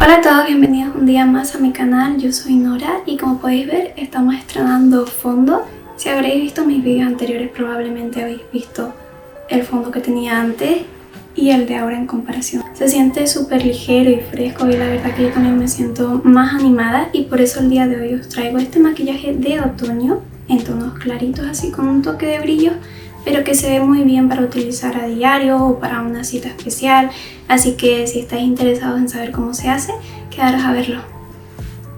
Hola a todos, bienvenidos un día más a mi canal. Yo soy Nora y como podéis ver estamos estrenando fondo. Si habréis visto mis vídeos anteriores probablemente habéis visto el fondo que tenía antes y el de ahora en comparación. Se siente súper ligero y fresco y la verdad que yo también me siento más animada y por eso el día de hoy os traigo este maquillaje de otoño en tonos claritos así con un toque de brillo, pero que se ve muy bien para utilizar a diario o para una cita especial, así que si estáis interesados en saber cómo se hace, quedaros a verlo.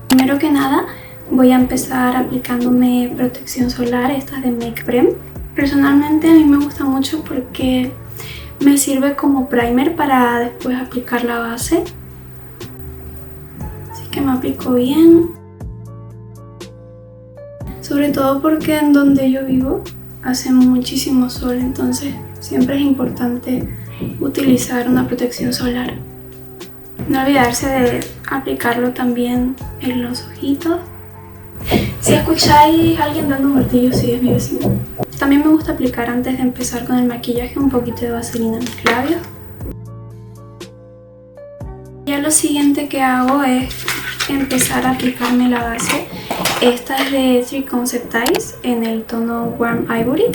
Primero que nada voy a empezar aplicándome protección solar, esta de Make Prem. Personalmente a mí me gusta mucho porque me sirve como primer para después aplicar la base, así que me aplico bien, sobre todo porque en donde yo vivo hace muchísimo sol, entonces siempre es importante utilizar una protección solar. No olvidarse de aplicarlo también en los ojitos. Si escucháis a alguien dando martillos, sí, es mi vecino. También me gusta aplicar antes de empezar con el maquillaje un poquito de vaselina en mis labios. Ya lo siguiente que hago es empezar a aplicarme la base. Esta es de Three Concept Eyes en el tono Warm Ivory.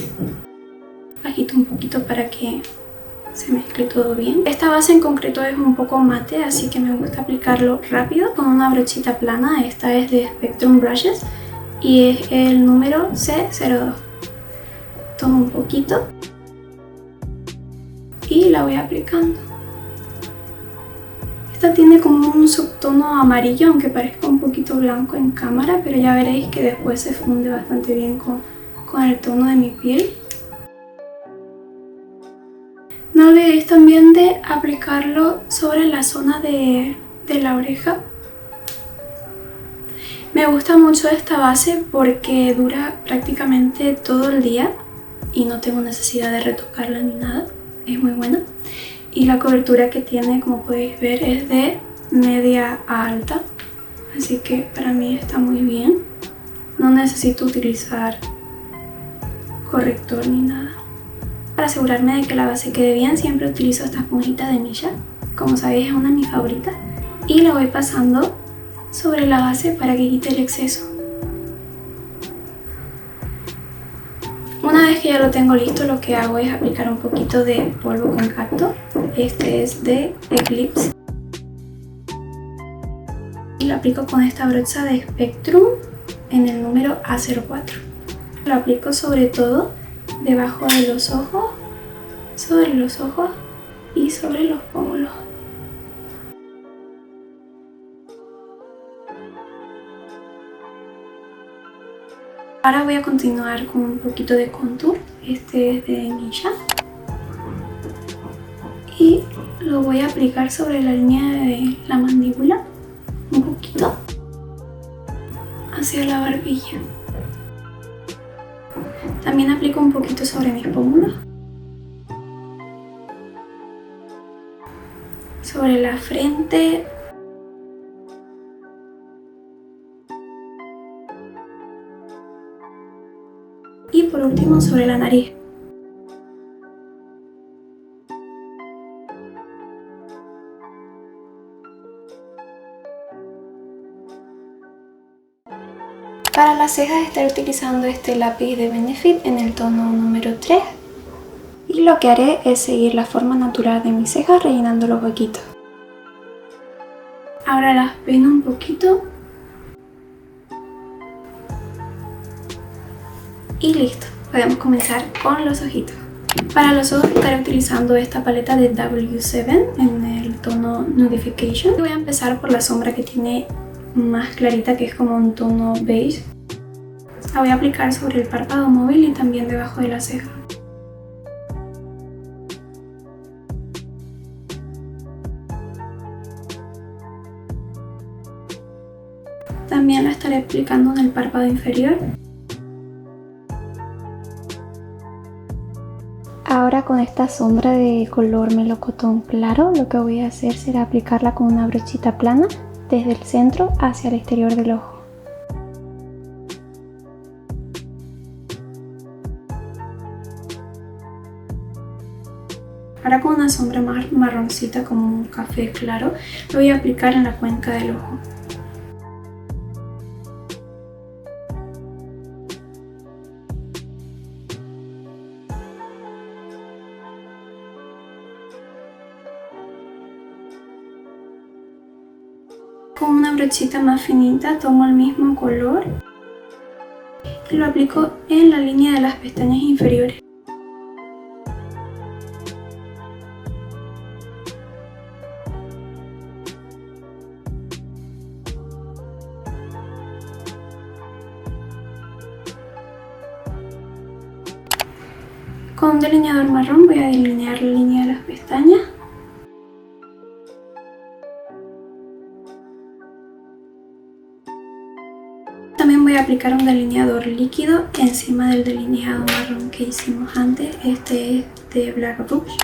Agito un poquito para que se mezcle todo bien. Esta base en concreto es un poco mate, así que me gusta aplicarlo rápido con una brochita plana. Esta es de Spectrum Brushes y es el número C02. Tomo un poquito y la voy aplicando. Esta tiene como un subtono amarillo, aunque parezca un poquito blanco en cámara, pero ya veréis que después se funde bastante bien con el tono de mi piel. No olvidéis también de aplicarlo sobre la zona de la oreja. Me gusta mucho esta base porque dura prácticamente todo el día y no tengo necesidad de retocarla ni nada, es muy buena. Y la cobertura que tiene, como podéis ver, es de media a alta, así que para mí está muy bien. No necesito utilizar corrector ni nada. Para asegurarme de que la base quede bien, siempre utilizo esta esponjita de Missha. Como sabéis, es una de mis favoritas. Y la voy pasando sobre la base para que quite el exceso. Una vez que ya lo tengo listo, lo que hago es aplicar un poquito de polvo compacto. Este es de Eclipse. Y lo aplico con esta brocha de Spectrum en el número A04. Lo aplico sobre todo debajo de los ojos, sobre los ojos y sobre los pómulos. Ahora voy a continuar con un poquito de contour. Este es de Missha. Y lo voy a aplicar sobre la línea de la mandíbula, un poquito hacia la barbilla. También aplico un poquito sobre mis pómulos, sobre la frente y por último sobre la nariz. Para las cejas estaré utilizando este lápiz de Benefit en el tono número 3 y lo que haré es seguir la forma natural de mis cejas rellenando los huequitos. Ahora las peino un poquito y listo, podemos comenzar con los ojitos. Para los ojos estaré utilizando esta paleta de W7 en el tono Nudification. Voy a empezar por la sombra que tiene más clarita, que es como un tono beige. La voy a aplicar sobre el párpado móvil y también debajo de la ceja. También la estaré aplicando en el párpado inferior. Ahora con esta sombra de color melocotón claro, lo que voy a hacer será aplicarla con una brochita plana desde el centro hacia el exterior del ojo. Ahora con una sombra más marroncita como un café claro, lo voy a aplicar en la cuenca del ojo. Con una brochita más finita tomo el mismo color y lo aplico en la línea de las pestañas inferiores. Con un delineador marrón voy a delinear la línea de las pestañas. También voy a aplicar un delineador líquido encima del delineado marrón que hicimos antes. Este es de Black Rouge.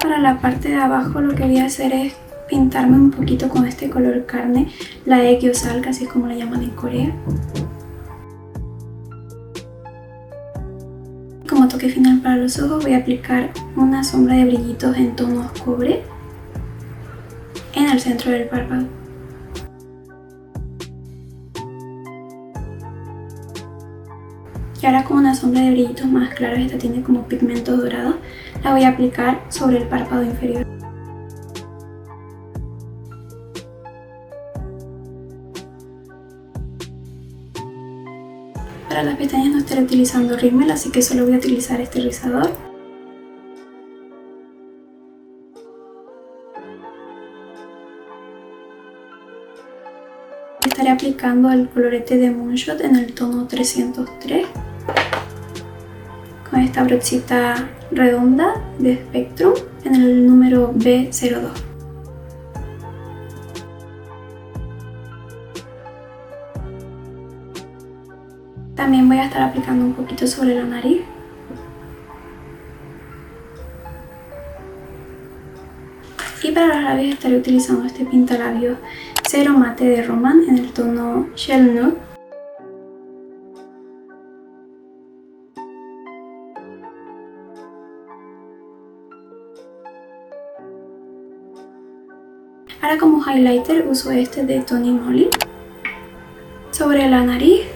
Para la parte de abajo lo que voy a hacer es pintarme un poquito con este color carne, la Aegyeosal, así es como la llaman en Corea. Como toque final para los ojos voy a aplicar una sombra de brillitos en tonos cobre en el centro del párpado. Y ahora con una sombra de brillitos más claros, esta tiene como pigmentos dorados, la voy a aplicar sobre el párpado inferior. Para las pestañas no estaré utilizando rímel, así que solo voy a utilizar este rizador. Estaré aplicando el colorete de Moonshot en el tono 303 con esta brochita redonda de Spectrum en el número B02. También voy a estar aplicando un poquito sobre la nariz. Y para los labios estaré utilizando este pintalabios Cero Mate de Roman en el tono Shell Nude. Ahora como highlighter uso este de Tony Moly sobre la nariz,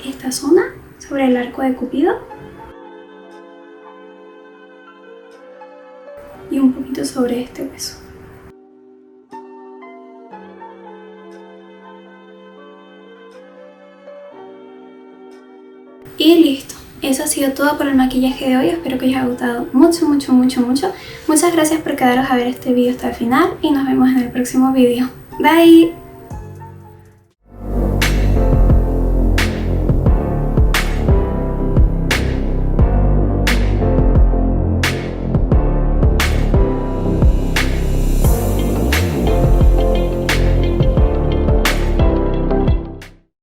esta zona, sobre el arco de Cupido y un poquito sobre este hueso. Y listo. Eso ha sido todo por el maquillaje de hoy. Espero que os haya gustado mucho. Muchas gracias por quedaros a ver este video hasta el final y nos vemos en el próximo video. Bye.